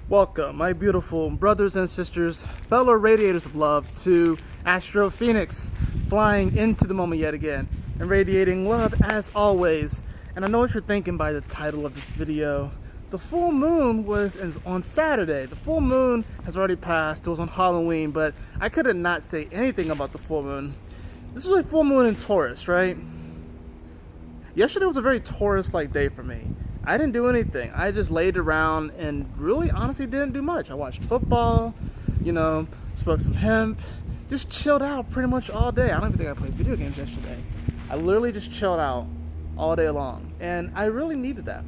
Welcome, my beautiful brothers and sisters, fellow radiators of love, to Astro Phoenix, flying into the moment yet again, and radiating love as always. And I know what you're thinking by the title of this video. The full moon was on Saturday. The full moon has already passed. It was on Halloween, but I couldn't not say anything about the full moon. This was a full moon in Taurus, right? Yesterday was a very Taurus-like day for me. I didn't do anything. I just laid around and really honestly didn't do much. I watched football, smoked some hemp, just chilled out pretty much all day. I don't even think I played video games yesterday. I literally just chilled out all day long, and I really needed that.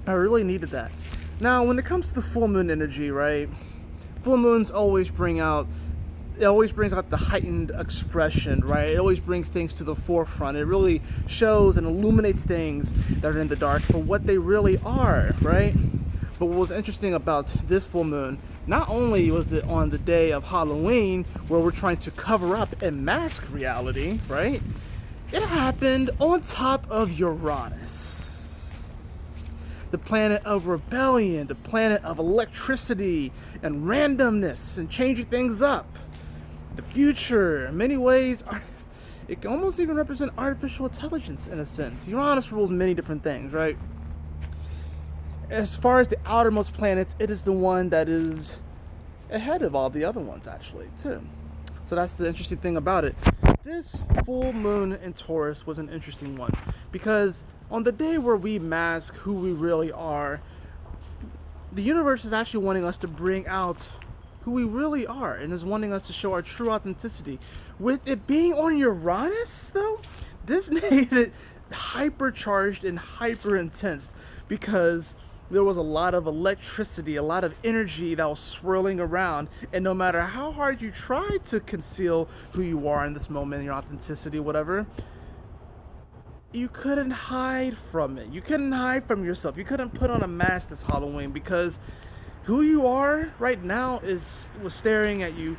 I really needed that. Now, when it comes to the full moon energy, right? Full moons always brings out the heightened expression, right? It always brings things to the forefront. It really shows and illuminates things that are in the dark for what they really are, right? But what was interesting about this full moon, not only was it on the day of Halloween, where we're trying to cover up and mask reality, right? It happened on top of Uranus, the planet of rebellion, the planet of electricity and randomness and changing things up. The future, in many ways, it can almost even represent artificial intelligence in a sense. Uranus rules many different things, right? As far as the outermost planet, it is the one that is ahead of all the other ones, actually, too. So that's the interesting thing about it. This full moon in Taurus was an interesting one because on the day where we mask who we really are, the universe is actually wanting us to bring out who we really are and is wanting us to show our true authenticity. With it being on Uranus, though, this made it hypercharged and hyper intense because there was a lot of electricity, a lot of energy that was swirling around, and no matter how hard you try to conceal who you are in this moment, your authenticity, whatever, you couldn't hide from it. You couldn't hide from yourself. You couldn't put on a mask this Halloween because who you are right now was staring at you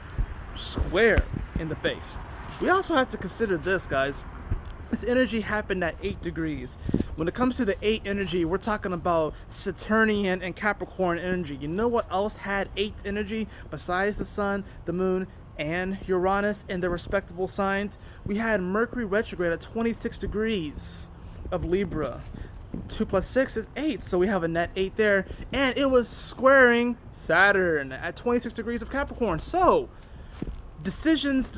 square in the face. We also have to consider this, guys. This energy happened at 8 degrees. When it comes to the 8 energy, we're talking about Saturnian and Capricorn energy. You know what else had 8 energy besides the sun, the moon, and Uranus in their respectable signs? We had Mercury retrograde at 26 degrees of Libra. 2 plus 6 is 8, so we have a net 8 there, and it was squaring Saturn at 26 degrees of Capricorn. So decisions.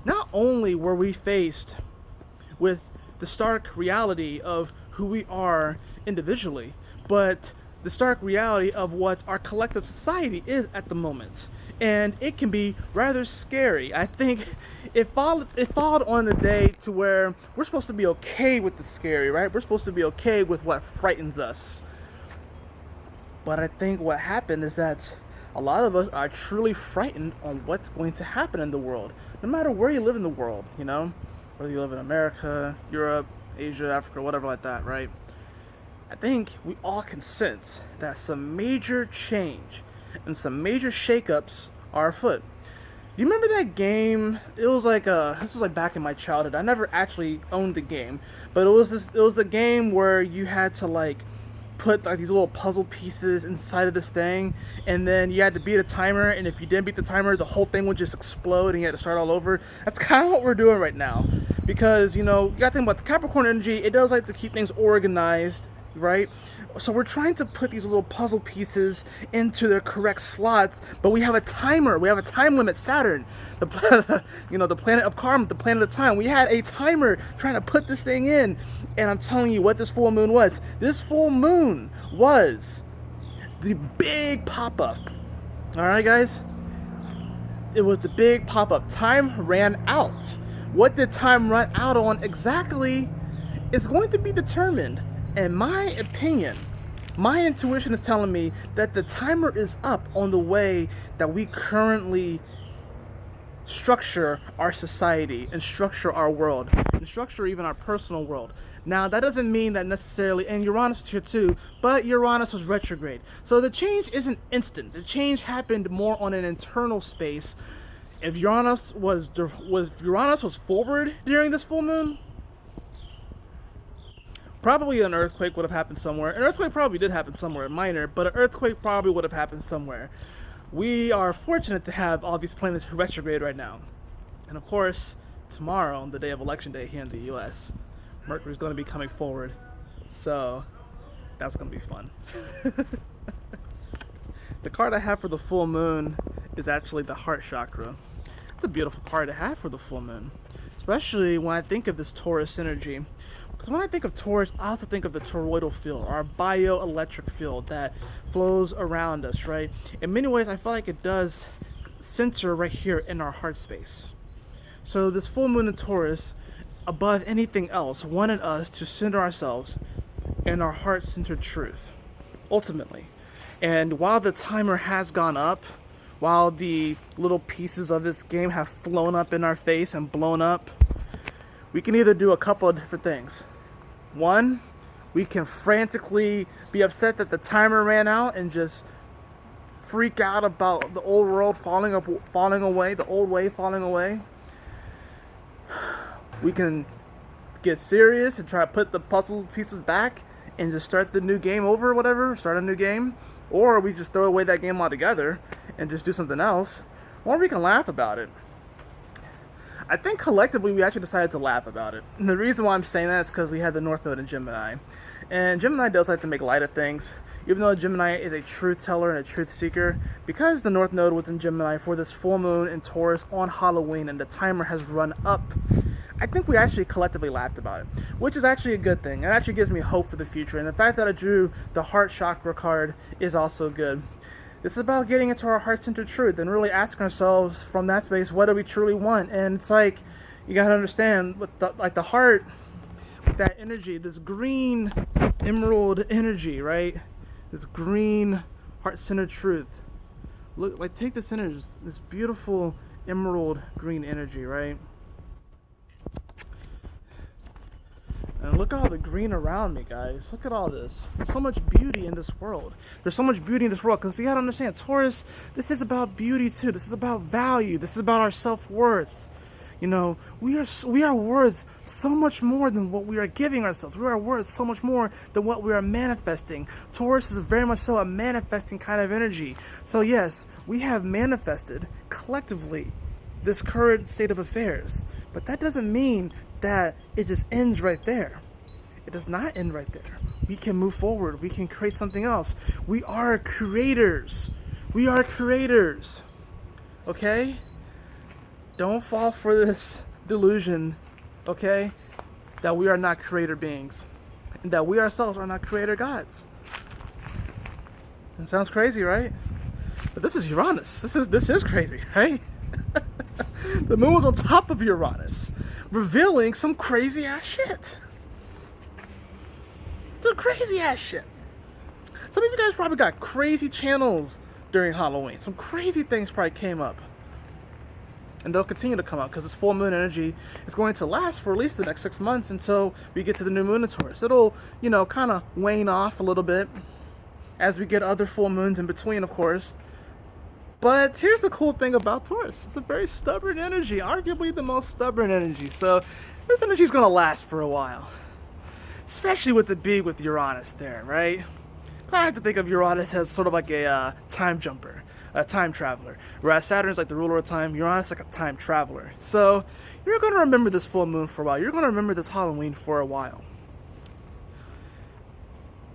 Not only were we faced with the stark reality of who we are individually, but the stark reality of what our collective society is at the moment. And it can be rather scary. I think it followed on a day to where we're supposed to be okay with the scary, right? We're supposed to be okay with what frightens us. But I think what happened is that a lot of us are truly frightened on what's going to happen in the world. No matter where you live in the world, whether you live in America, Europe, Asia, Africa, whatever like that, right? I think we all can sense that some major change and some major shakeups are afoot. Do you remember that game? It was like this was like back in my childhood. I never actually owned the game, but it was the game where you had to like put like these little puzzle pieces inside of this thing, and then you had to beat a timer, and if you didn't beat the timer, the whole thing would just explode and you had to start all over. That's kind of what we're doing right now, because you gotta think about the Capricorn energy. It does like to keep things organized, right? So we're trying to put these little puzzle pieces into their correct slots, but we have a timer. We have a time limit. Saturn, the planet of karma, the planet of time. We had a timer trying to put this thing in, and I'm telling you what this full moon was. This full moon was the big pop-up. All right, guys. It was the big pop-up. Time ran out. What did time run out on exactly is going to be determined. In my opinion, my intuition is telling me that the timer is up on the way that we currently structure our society and structure our world and structure even our personal world. Now, that doesn't mean that necessarily, and Uranus was here too, but Uranus was retrograde. So the change isn't instant. The change happened more on an internal space. If Uranus was forward during this full moon, Probably an earthquake would have happened somewhere. An earthquake probably did happen somewhere, minor, but an earthquake probably would have happened somewhere. We are fortunate to have all these planets retrograde right now. And of course, tomorrow, on the day of election day here in the US, Mercury's going to be coming forward. So, that's going to be fun. The card I have for the full moon is actually the heart chakra. It's a beautiful card to have for the full moon, especially when I think of this Taurus energy. Because when I think of Taurus, I also think of the toroidal field, our bioelectric field that flows around us, right? In many ways, I feel like it does center right here in our heart space. So this full moon in Taurus, above anything else, wanted us to center ourselves in our heart-centered truth, ultimately. And while the timer has gone up, while the little pieces of this game have flown up in our face and blown up, we can either do a couple of different things. One, we can frantically be upset that the timer ran out and just freak out about the old world falling away, the old way falling away. We can get serious and try to put the puzzle pieces back and just start the new game over or whatever, start a new game. Or we just throw away that game altogether and just do something else. Or we can laugh about it. I think collectively we actually decided to laugh about it. And the reason why I'm saying that is because we had the North Node in Gemini. And Gemini does like to make light of things. Even though Gemini is a truth teller and a truth seeker, because the North Node was in Gemini for this full moon in Taurus on Halloween and the timer has run up, I think we actually collectively laughed about it, which is actually a good thing. It actually gives me hope for the future. And the fact that I drew the heart chakra card is also good. This is about getting into our heart-centered truth and really asking ourselves from that space, what do we truly want? And it's like, you gotta understand, with the heart, with that energy, this green emerald energy, right? This green heart-centered truth. Look, like, take this energy, this beautiful emerald green energy, right? And look at all the green around me, guys. Look at all this. There's so much beauty in this world. There's so much beauty in this world. Because you gotta understand, Taurus, this is about beauty too. This is about value. This is about our self-worth. You know, we are worth so much more than what we are giving ourselves. We are worth so much more than what we are manifesting. Taurus is very much so a manifesting kind of energy. So yes, we have manifested collectively this current state of affairs. But that doesn't mean that it just ends right there. It does not end right there. We can move forward. We can create something else. We are creators. We are creators. Okay? Don't fall for this delusion, okay, that we are not creator beings. And that we ourselves are not creator gods. It sounds crazy, right? But this is Uranus. This is crazy, right? The moon was on top of Uranus, revealing some crazy ass shit. Some crazy ass shit. Some of you guys probably got crazy channels during Halloween. Some crazy things probably came up. And they'll continue to come up because this full moon energy is going to last for at least the next 6 months until we get to the new moon in Taurus. It'll, you know, kind of wane off a little bit as we get other full moons in between, of course. But here's the cool thing about Taurus. It's a very stubborn energy, arguably the most stubborn energy. So this energy is going to last for a while. Especially with the big with Uranus there, right? I have to think of Uranus as sort of like a time jumper, a time traveler. Whereas Saturn's like the ruler of time, Uranus like a time traveler. So you're going to remember this full moon for a while. You're going to remember this Halloween for a while.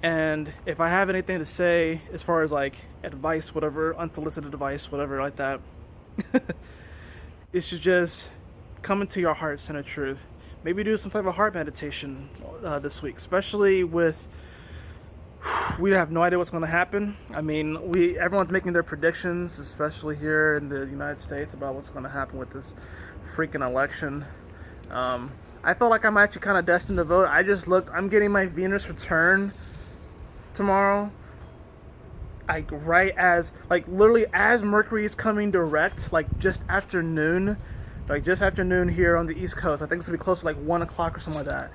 And if I have anything to say as far as like advice, whatever, unsolicited advice, whatever like that, it should just come into your heart center truth. Maybe do some type of heart meditation this week, especially with, we have no idea what's going to happen. I mean, everyone's making their predictions, especially here in the United States, about what's going to happen with this freaking election. I felt like I'm actually kind of destined to vote. I just looked, I'm getting my Venus return tomorrow, like right as, like literally as Mercury is coming direct, like just after noon here on the East Coast. I think it's gonna be close to like 1 o'clock or something like that.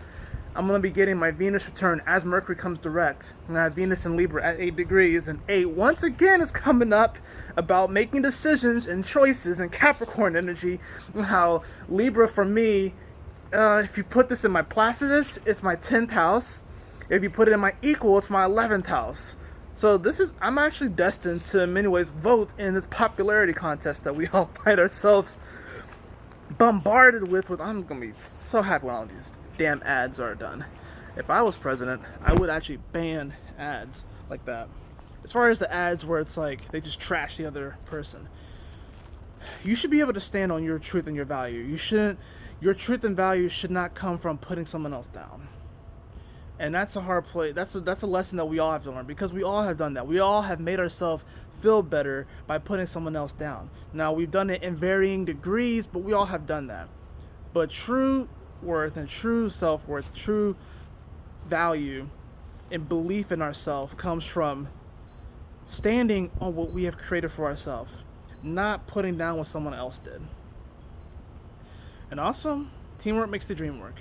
I'm gonna be getting my Venus return as Mercury comes direct. And I have Venus in Libra at 8 degrees, and 8 once again is coming up about making decisions and choices, and Capricorn energy, and how Libra for me, if you put this in my Placidus, it's my 10th house. If you put it in my equal, it's my 11th house. So I'm actually destined to, in many ways, vote in this popularity contest that we all find ourselves bombarded with. I'm gonna be so happy when all these damn ads are done. If I was president, I would actually ban ads like that. As far as the ads where it's like they just trash the other person, you should be able to stand on your truth and your value. Your truth and value should not come from putting someone else down. And that's a hard play. That's a lesson that we all have to learn, because we all have done that. We all have made ourselves feel better by putting someone else down. Now, we've done it in varying degrees, but we all have done that. But true worth and true self-worth, true value and belief in ourselves comes from standing on what we have created for ourselves, not putting down what someone else did. And also, teamwork makes the dream work.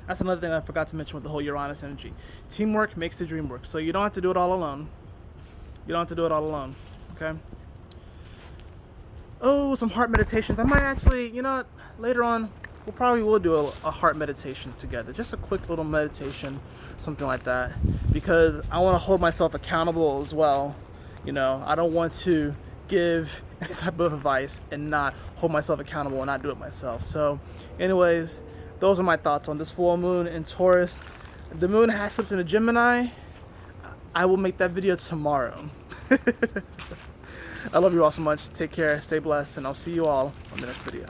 That's another thing I forgot to mention with the whole Uranus energy. Teamwork makes the dream work. So you don't have to do it all alone. Okay? Oh, some heart meditations. I might actually, later on, we'll do a heart meditation together. Just a quick little meditation, something like that. Because I want to hold myself accountable as well. I don't want to give any type of advice and not hold myself accountable and not do it myself. So, anyways, those are my thoughts on this full moon in Taurus. The moon has slipped into Gemini. I will make that video tomorrow. I love you all so much. Take care, stay blessed, and I'll see you all on the next video.